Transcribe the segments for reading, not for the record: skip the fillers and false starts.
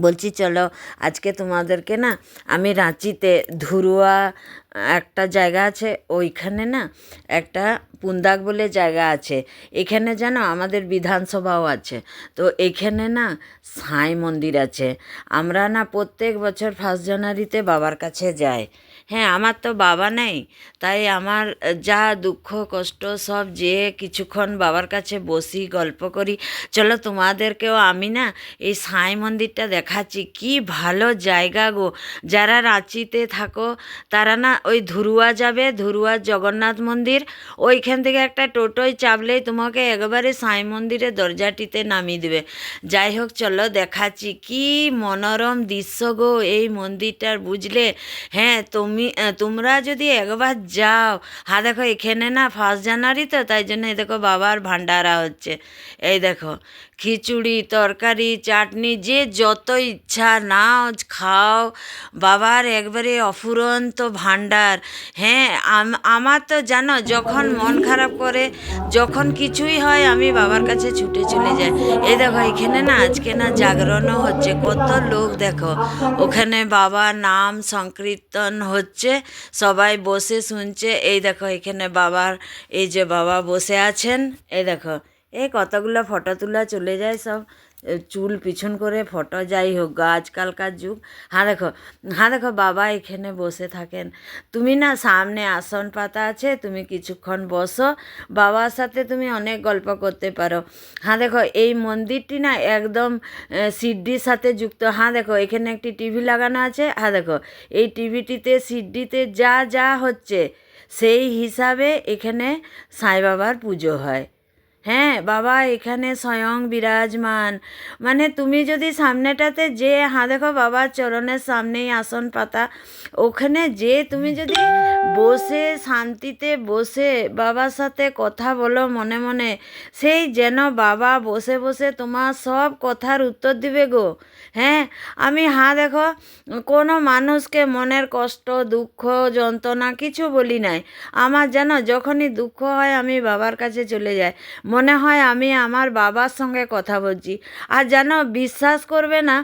বলছি চলো আজকে তোমাদেরকে না আমি রাঁচিতে ধুরুয়া একটা জায়গা আছে, ওইখানে না একটা পুন্দাক বলে জায়গা আছে। এখানে জানো আমাদের বিধানসভাও আছে। তো এখানে না সাঁই মন্দির আছে। আমরা না প্রত্যেক বছর 1 জানুয়ারিতে বাবার কাছে যাই। হ্যাঁ, আমার তো বাবা নেই, তাই আমার যা দুঃখ কষ্ট সব যে কিছুক্ষণ বাবার কাছে বসি গল্প করি। চলো তোমাদেরকেও আমি না এই সাঁই মন্দিরটা দেখাচ্ছি। কি ভালো জায়গা গো! যারা রাঁচিতে থাকো তারা না ওই ধুরুয়া যাবে, ধুরুয়া জগন্নাথ মন্দির, ওইখান থেকে একটা টোটোয় চাপলেই তোমাকে একেবারে সাঁই মন্দিরের দরজাটিতে নামিয়ে দেবে। যাই হোক চলো দেখাচ্ছি কি মনোরম দৃশ্য গো এই মন্দিরটার, বুঝলে? হ্যাঁ, তোমরা যদি একবার যাও। হ্যাঁ দেখো এখানে না 1 জানুয়ারি তো, তাই জন্য এই দেখো বাবার ভান্ডারা হচ্ছে। এই দেখো খিচুড়ি তরকারি চাটনি যে যত ইচ্ছা নাও খাও, বাবার একবারে অফুরন্ত ভাণ্ডার। হ্যাঁ, আমার তো জানো যখন মন খারাপ করে, যখন কিছুই হয়, আমি বাবার কাছে ছুটে চলে যাই। এই দেখো এখানে না আজকে না জাগরণও হচ্ছে, কত লোক দেখো। ওখানে বাবার নাম সংকীর্তন হচ্ছে, সবাই বসে শুনছে। এই দেখো এখানে বাবার, এই যে বাবা বসে আছেন, এই দেখো এই কতগুলো ফটো তোলা চলে যায় সব চুল পিছন করে ফটো। যাই হোক আজকালকার যুগ। হ্যাঁ দেখো বাবা এখানে বসে থাকেন। তুমি না সামনে আসন পাতা আছে, তুমি কিছুক্ষণ বসো, বাবার সাথে তুমি অনেক গল্প করতে পারো। হ্যাঁ দেখো এই মন্দিরটি না একদম সিডির সাথে যুক্ত। হ্যাঁ দেখো এখানে একটি টিভি লাগানো আছে। হ্যাঁ দেখো এই টিভিটিতে সিডিতে যা যা হচ্ছে সেই হিসাবে এখানে সাঁই বাবার পুজো হয়। হ্যাঁ, বাবা এখানে স্বয়ং বিরাজমান। মানে তুমি যদি সামনেটাতে যে, হ্যাঁ দেখো বাবার চরণের সামনেই আসন পাতা, ওখানে যে তুমি যদি বসে শান্তিতে বসে বাবার সাথে কথা বলো মনে মনে, সেই যেন বাবা বসে বসে তোমার সব কথার উত্তর দিবে গো। হ্যাঁ, আমি দেখো কোনো মানুষকে মনের কষ্ট দুঃখ যন্ত্রণা কিছু বলি নাই। আমার জানো যখনই দুঃখ হয় আমি বাবার কাছে চলে যাই, মনে হয় আমি আমার বাবার সঙ্গে কথা বলছি। আর জানো বিশ্বাস করবে না,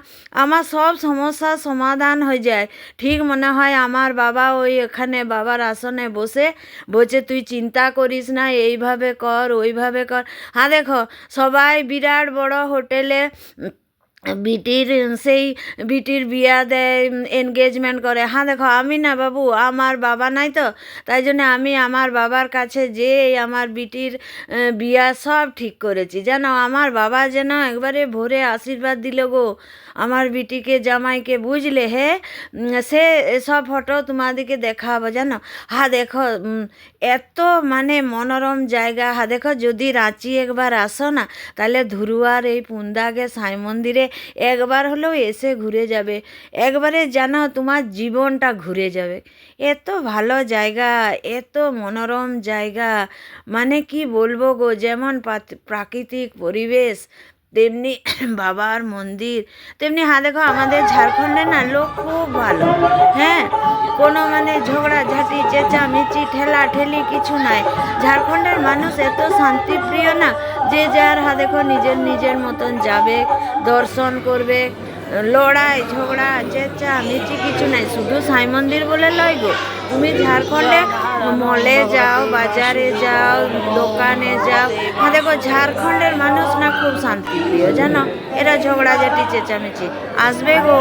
আমার সব সমস্যার সমাধান হয়ে যায়। ঠিক মনে হয় আমার বাবা ওই এখানে বাবার আসনে বসে বলছে তুই চিন্তা করিস না, এইভাবে কর ওইভাবে কর। দেখো সবাই বিরাট বড় হোটেলে বিটির বিয়া দেয়, এনগেজমেন্ট করে। দেখো আমি না বাবু, আমার বাবা নাই তো, তাই জন্য আমি আমার বাবার কাছে যেয়ে আমার বিটির বিয়া সব ঠিক করেছি। জানো আমার বাবা যেন একবারে ভোরে আশীর্বাদ দিল গো আমার বিটিকে জামাইকে, বুঝলে? হে সে সব ফটো তোমাদেরকে দেখাবো জানো। দেখো এত মানে মনোরম জায়গা। দেখো যদি রাঁচি একবার আসো না, তাহলে ধুরুয়ার এই পুন্দাকে সাঁই মন্দিরে একবার হলেও এসে ঘুরে যাবে। একবারে জানো তোমার জীবনটা ঘুরে যাবে। এত ভালো জায়গা, এত মনোরম জায়গা, মানে কি বলবো গো। যেমন প্রাকৃতিক পরিবেশ, তেমনি বাবার মন্দির, তেমনি দেখো আমাদের ঝাড়খণ্ডে না লোক খুব ভালো। হ্যাঁ, কোনো মানে ঝগড়াঝাটি চেঁচামেচি ঠেলা ঠেলি কিছু নাই। ঝাড়খণ্ডের মানুষ এত শান্তিপ্রিয় না, যে যার দেখো নিজের নিজের মতন যাবে, দর্শন করবে, লড়াই ঝগড়া চেঁচামেচি কিছু নাই। শুধু সাঁই মন্দির বলে লয় গো, তুমি ঝাড়খণ্ডে মলে যাও, বাজারে যাও, দোকানে যাও, দেখো ঝাড়খণ্ডের মানুষ না খুব শান্তিপ্রিয় জানো। এরা ঝগড়াঝাটি চেঁচামেচি আসবে গো।